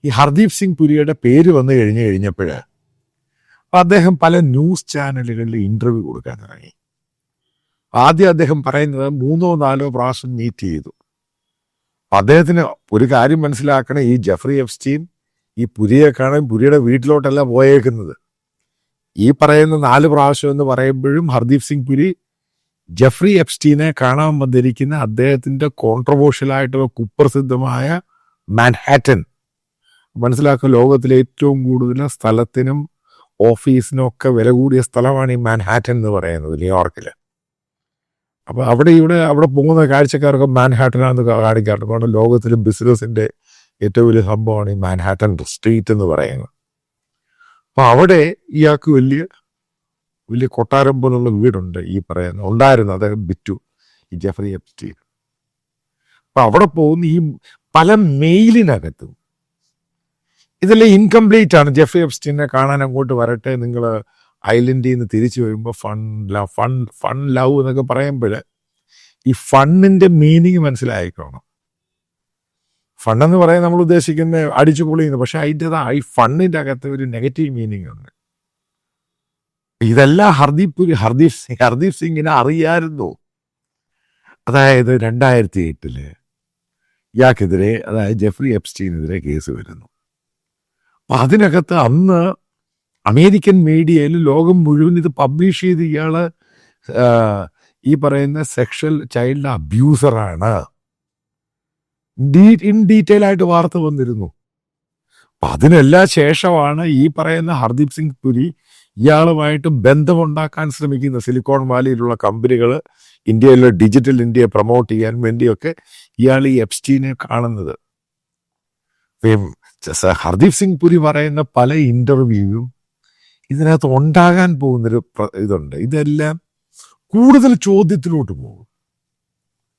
ഈ ഹർദീപ് സിംഗ് പുരിയുടെ പേര് വന്നു കഴിഞ്ഞപ്പോൾ അദ്ദേഹം പല ന്യൂസ് ചാനലുകളിൽ ഇന്റർവ്യൂ കൊടുക്കാൻ തുടങ്ങി. ആദ്യം അദ്ദേഹം പറയുന്നത് 3-4 പ്രാവശ്യം മീറ്റ് ചെയ്തു. അദ്ദേഹത്തിന് ഒരു കാര്യം മനസ്സിലാക്കണം, ഈ ജെഫ്രി എപ്സ്റ്റീൻ ഈ പുരിയെ കാണാൻ പുരിയുടെ വീട്ടിലോട്ടല്ല പോയേക്കുന്നത്. ഈ പറയുന്ന 4 പ്രാവശ്യം എന്ന് പറയുമ്പോഴും ഹർദീപ് സിംഗ് പുരി ജെഫ്രി എപ്സ്റ്റീനെ കാണാൻ വന്നിരിക്കുന്ന അദ്ദേഹത്തിന്റെ കോൺട്രവേഴ്ഷ്യലായിട്ടുള്ള കുപ്രസിദ്ധമായ മാൻഹാറ്റൻ, മനസ്സിലാക്കുക, ലോകത്തിലെ ഏറ്റവും കൂടുതൽ സ്ഥലത്തിനും ഓഫീസിനും ഒക്കെ വില കൂടിയ സ്ഥലമാണ് ഈ മാൻഹാറ്റൻ എന്ന് പറയുന്നത്, ന്യൂയോർക്കിൽ. അപ്പൊ അവിടെ പോകുന്ന കാഴ്ചക്കാർക്ക് മാൻഹാറ്റനാന്ന് കാണിക്കാറുണ്ട്. കാരണം ലോകത്തിലെ ബിസിനസിന്റെ ഏറ്റവും വലിയ സംഭവമാണ് ഈ മാൻഹാറ്റൻ സ്ട്രീറ്റ് എന്ന് പറയുന്നത്. അപ്പൊ അവിടെ ഇയാൾക്ക് വലിയ കൊട്ടാരം പോലുള്ള വീടുണ്ട്, ഈ പറയുന്ന ഉണ്ടായിരുന്നു, അദ്ദേഹം വിറ്റു, ഈ ജെഫ്രി എപ്സ്റ്റീൻ. അപ്പൊ അവിടെ പോകുന്ന ഈ പല മെയിലിനകത്തും ഇതെല്ലാം ഇൻകംപ്ലീറ്റ് ആണ്. ജെഫ്രി എപ്സ്റ്റീനെ കാണാൻ അങ്ങോട്ട് വരട്ടെ, നിങ്ങൾ ഐലൻഡിൽ നിന്ന് തിരിച്ചു വരുമ്പോൾ ഫൺ ലവ് എന്നൊക്കെ പറയുമ്പോൾ ഈ ഫണ്ണിന്റെ മീനിങ് മനസ്സിലായിക്കോണം. ഫണ്ണെന്ന് പറയാൻ നമ്മൾ ഉദ്ദേശിക്കുന്ന അടിച്ചു പൊളിയുന്നു, പക്ഷെ ഈ ഫണ്ണിന്റെ അകത്ത് ഒരു നെഗറ്റീവ് മീനിങ് ഉണ്ട്. ഇതെല്ലാം ഹർദീപ് സിംഗിനെ അറിയാമായിരുന്നു. അതായത് 2008 ഇയാൾക്കെതിരെ, അതായത് ജെഫ്രി എപ്സ്റ്റീനെതിരെ കേസ് വരുന്നു. അപ്പം അതിനകത്ത് അന്ന് അമേരിക്കൻ മീഡിയയിൽ ലോകം മുഴുവൻ ഇത് പബ്ലിഷ് ചെയ്ത് ഇയാള് ഈ പറയുന്ന സെക്ഷൽ ചൈൽഡ് അബ്യൂസറാണ് ഇൻ ഡീറ്റെയിൽ ആയിട്ട് വാർത്ത വന്നിരുന്നു. അപ്പം അതിനെല്ലാം ശേഷമാണ് ഈ പറയുന്ന ഹർദീപ് സിംഗ് പുരി ഇയാളുമായിട്ട് ബന്ധമുണ്ടാക്കാൻ ശ്രമിക്കുന്ന സിലിക്കോൺ വാലിയിലുള്ള കമ്പനികൾ ഇന്ത്യയിലെ ഡിജിറ്റൽ ഇന്ത്യയെ പ്രൊമോട്ട് ചെയ്യാൻ വേണ്ടിയൊക്കെ ഇയാൾ ഈ എപ്സ്റ്റീനെ കാണുന്നത്. ഹർദീപ് സിംഗ് പുരി പറയുന്ന പല ഇന്റർവ്യൂവും ഇതിനകത്ത് ഉണ്ടാകാൻ പോകുന്നൊരു ഇതുണ്ട്. ഇതെല്ലാം കൂടുതൽ ചോദ്യത്തിലോട്ട് പോകും.